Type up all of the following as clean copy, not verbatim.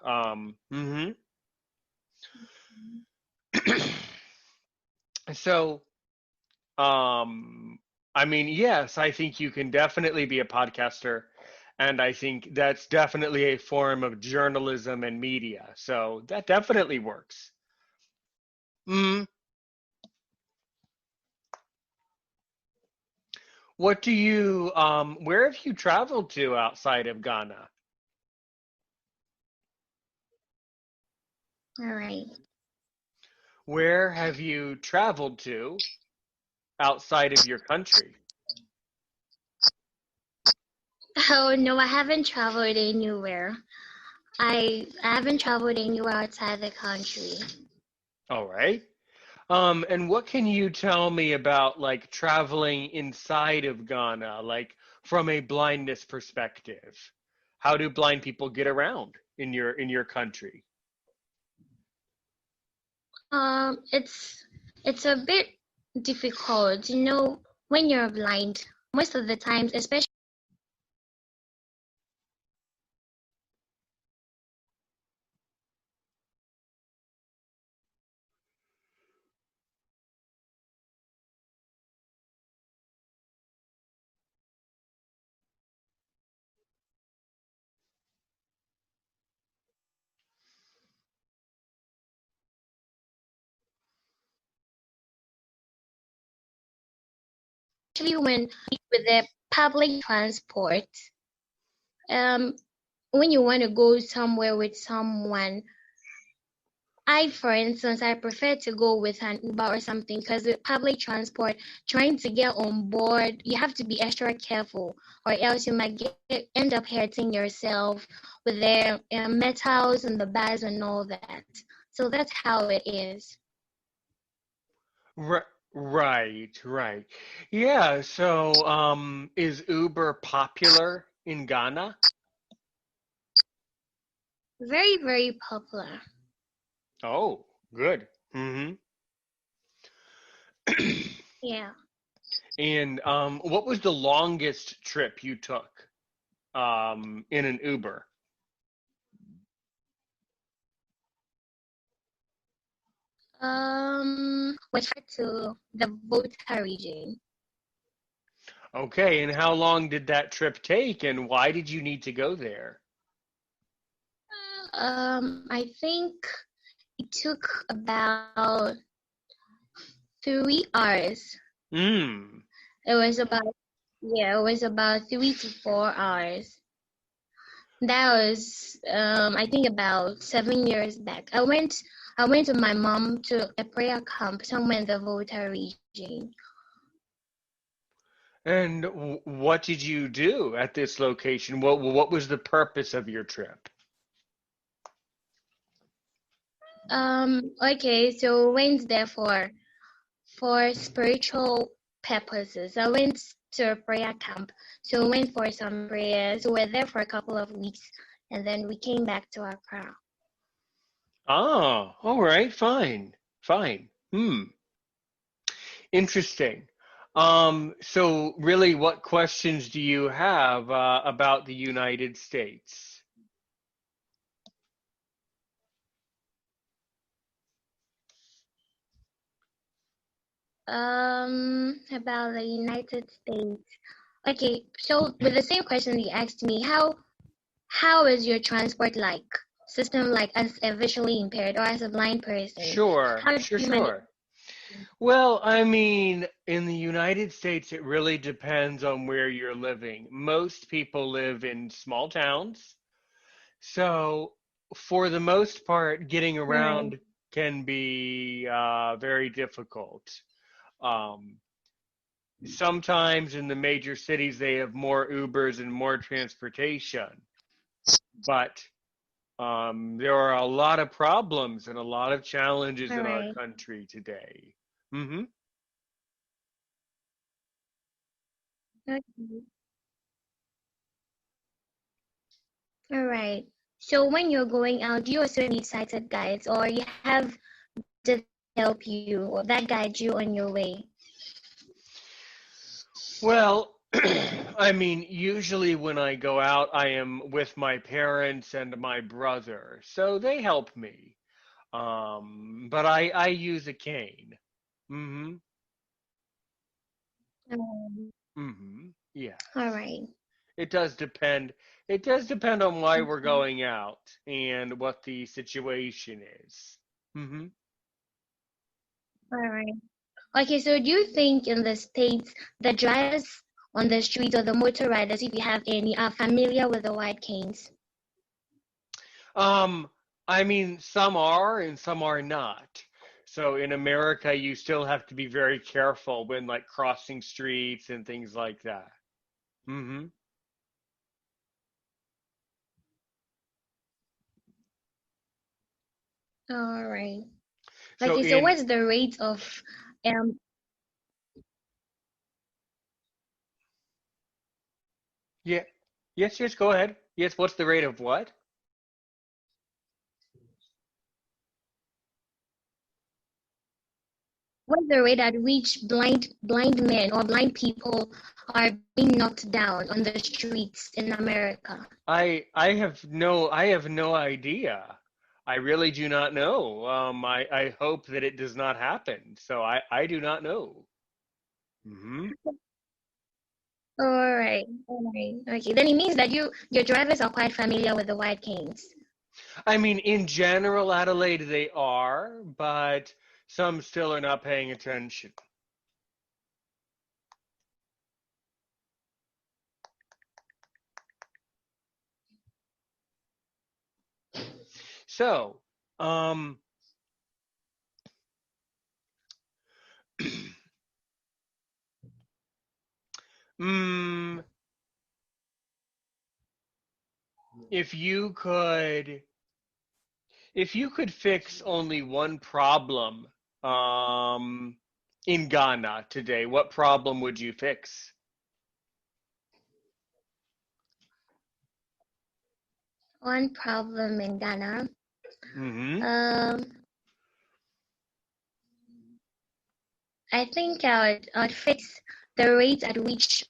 Mhm. So, um, I mean, yes, I think you can definitely be a podcaster, and I think that's definitely a form of journalism and media. So that definitely works. Mm, where have you traveled to outside of Ghana? All right. Where have you traveled to outside of your country? Oh no, I haven't traveled anywhere. I haven't traveled anywhere outside the country. All right. And what can you tell me about like traveling inside of Ghana, like from a blindness perspective? How do blind people get around in your country? It's a bit difficult, when you're blind. Most of the times, especially when with the public transport, um, when you want to go somewhere with someone, for instance, I prefer to go with an Uber or something because with public transport, trying to get on board, you have to be extra careful, or else you might end up hurting yourself with the metals and the bars and all that. So that's how it is. R- right, right. Yeah, so is Uber popular in Ghana? Very, very popular. Oh, good. Hmm. Yeah. And what was the longest trip you took in an Uber? We tried to the Volta region. Okay, and how long did that trip take, and why did you need to go there? I think it took about 3 hours. Hmm. It was about Yeah, it was about 3 to 4 hours. That was I think about 7 years back. I went with my mom to a prayer camp somewhere in the Volta region. And what did you do at this location? What was the purpose of your trip? Okay, so went there for spiritual purposes. I went to a prayer camp. So we went for some prayers. We were there for a couple of weeks and then we came back to Accra. Ah, all right, fine, fine. Hmm, interesting. So really, what questions do you have about the United States? About the United States. Okay, so with the same question you asked me, how is your transport like system like as a visually impaired or as a blind person? Sure, How do sure, you manage? sure. Well, I mean, in the United States, it really depends on where you're living. Most people live in small towns. So, for the most part, getting Right, around can be very difficult. Um, Sometimes in the major cities, they have more Ubers and more transportation, but there are a lot of problems and a lot of challenges all in our right, country today. Hmm. okay, all right. So when you're going out, do you also need sighted guides, or you have to help you or that guide you on your way? Well, I mean, usually when I go out, I am with my parents and my brother, so they help me. But I use a cane. Mm-hmm. Um, Mm-hmm. all Yes. right. It does depend. It does depend on why we're Okay. going out and what the situation is. Mm-hmm. All right. Okay, so do you think in the States, the drivers on the streets or the motor riders, if you have any, are familiar with the white canes? Um, I mean, some are and some are not. So in America, you still have to be very careful when like crossing streets and things like that. Mm-hmm. All right. So Okay, so in what's the rate of um yeah, yes, yes, go ahead. Yes, what's the rate of what? what's the rate at which blind men or blind people are being knocked down on the streets in America? I have no idea. I really do not know. I hope that it does not happen. So I do not know. Hmm. All right, all right. Okay, then it means that your drivers are quite familiar with the white canes. I mean, in general, Adelaide, they are, but some still are not paying attention. So, um, mm, if you could, if you could fix only one problem, um, in Ghana today, what problem would you fix? One problem in Ghana. Hmm. Um, I think I would fix the rate at which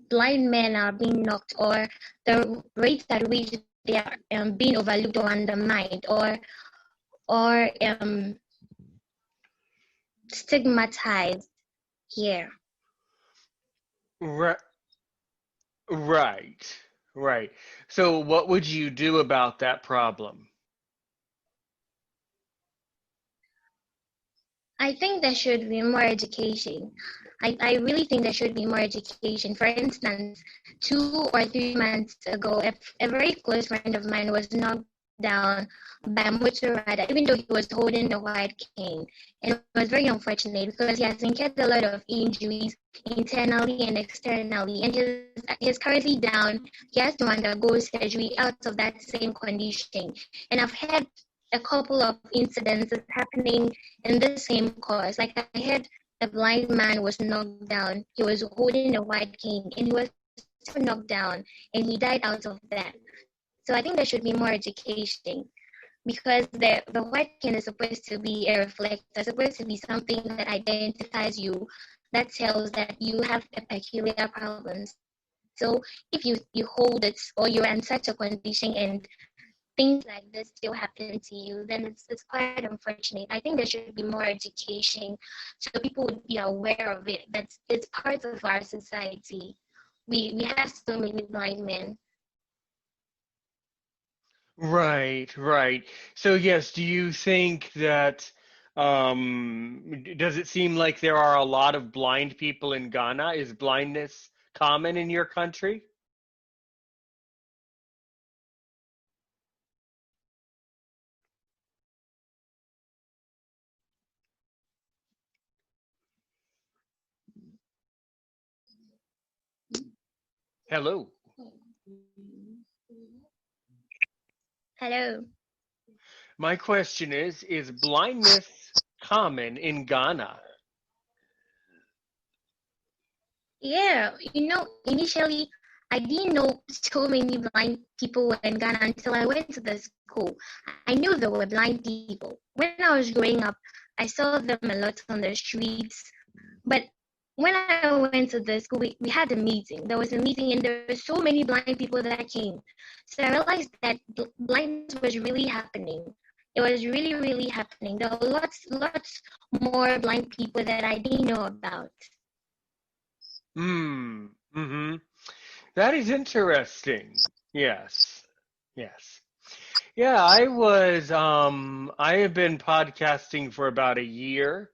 blind men are being knocked, or the rate at which they are being overlooked or undermined, or stigmatized here. Right, right, right. So, what would you do about that problem? I think there should be more education. I really think there should be more education. For instance, 2 or 3 months ago, a very close friend of mine was knocked down by a motor rider, even though he was holding the white cane. And it was very unfortunate because he has incurred a lot of injuries internally and externally. And he's currently down. He has to undergo surgery out of that same condition. And I've had a couple of incidents happening in the same course. Like I heard a blind man was knocked down. He was holding a white cane and he was still knocked down and he died out of that. So I think there should be more education because the white cane is supposed to be a reflector, supposed to be something that identifies you, that tells that you have a peculiar problem. So if you hold it or you're in such a condition and things like this still happen to you, then it's quite unfortunate. I think there should be more education so people would be aware of it. That it's part of our society. We have so many blind men. Right, right. So yes, do you think that does it seem like there are a lot of blind people in Ghana? Is blindness common in your country? Hello. Hello. My question is blindness common in Ghana? Yeah, initially I didn't know so many blind people were in Ghana until I went to the school. I knew there were blind people. When I was growing up, I saw them a lot on the streets. But when I went to the school, we had a meeting. There was a meeting, and there were so many blind people that came. So I realized that blindness was really happening. It was really, really happening. There were lots more blind people that I didn't know about. Mm-hmm. That is interesting. Yes. Yes. Yeah, I have been podcasting for about a year,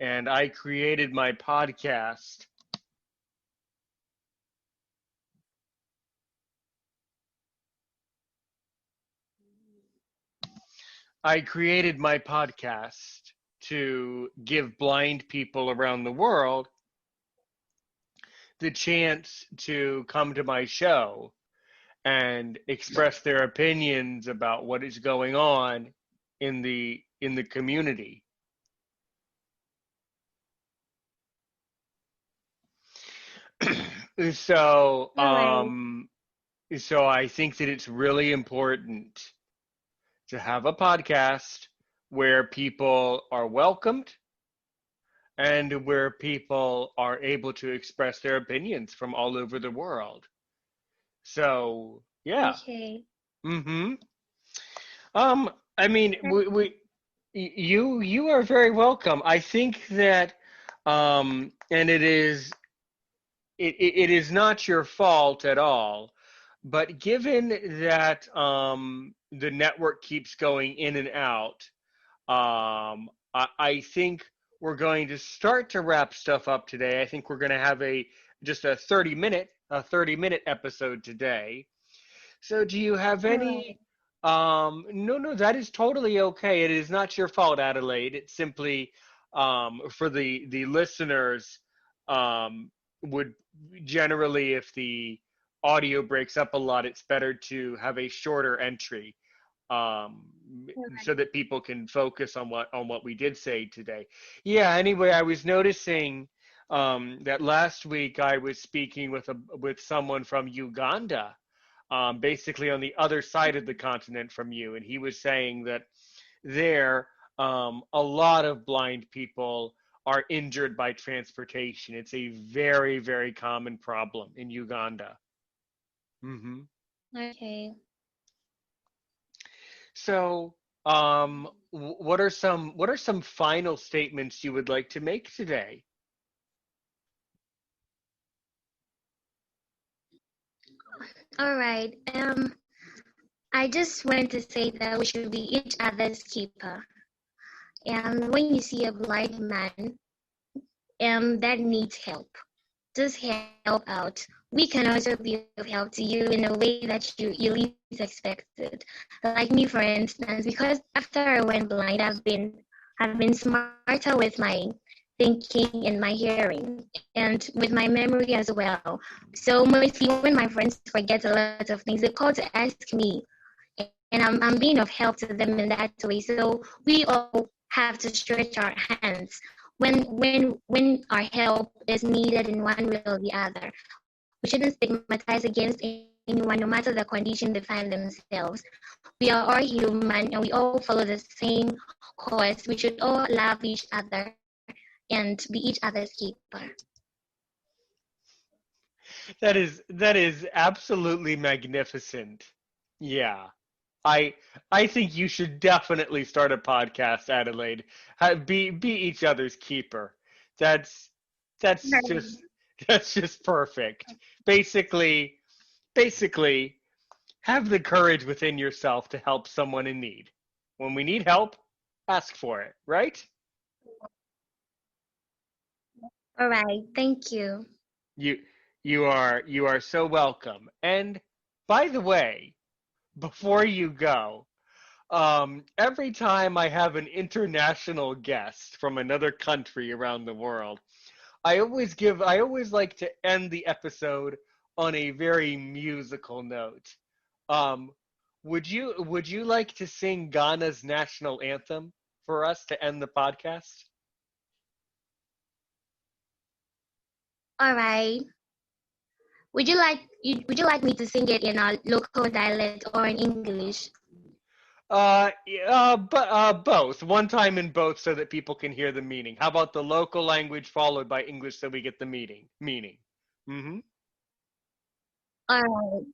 and I created my podcast. I created my podcast to give blind people around the world the chance to come to my show and express their opinions about what is going on in the community. So, All right. so I think that it's really important to have a podcast where people are welcomed and where people are able to express their opinions from all over the world. So, yeah. Okay. Mm-hmm. Um, I mean, you are very welcome. I think that, and it is not your fault at all, but given that the network keeps going in and out, I think we're going to start to wrap stuff up today. I think we're going to have just a 30-minute episode today. So do you have All any right. no, that is totally okay. It is not your fault, Adelaide. It's simply for the listeners would generally, if the audio breaks up a lot, it's better to have a shorter entry um All so that people can focus on what we did say today. Yeah, anyway, I was noticing that last week I was speaking with someone from Uganda, basically on the other side of the continent from you, and he was saying that there a lot of blind people are injured by transportation. It's a very, very common problem in Uganda. Hmm. right. Okay. So, what are some final statements you would like to make today? All right. I just wanted to say that we should be each other's keeper. And when you see a blind man that needs help, just help out. We can also be of help to you in a way that you least expected. Like me, for instance, because after I went blind, I've been smarter with my thinking and my hearing and with my memory as well. So mostly when my friends forget a lot of things, they call to ask me, and I'm being of help to them in that way. So we all have to stretch our hands when our help is needed in one way or the other. We shouldn't stigmatize against anyone, no matter the condition they find themselves. We are all human and we all follow the same course. We should all love each other and be each other's keeper. That is absolutely magnificent. Yeah. I I think you should definitely start a podcast, Adelaide. Be each other's keeper. That's that's just that's just perfect. Basically, basically have the courage within yourself to help someone in need. When we need help, ask for it, right? All right, thank you. You you are so welcome. And by the way, before you go, every time I have an international guest from another country around the world, I always like to end the episode on a very musical note. Um, would you like to sing Ghana's national anthem for us to end the podcast? All right. Would you like me to sing it in our local dialect or in English? Both. One time in both so that people can hear the meaning. How about the local language followed by English so we get the meaning? Mm-hmm. All right.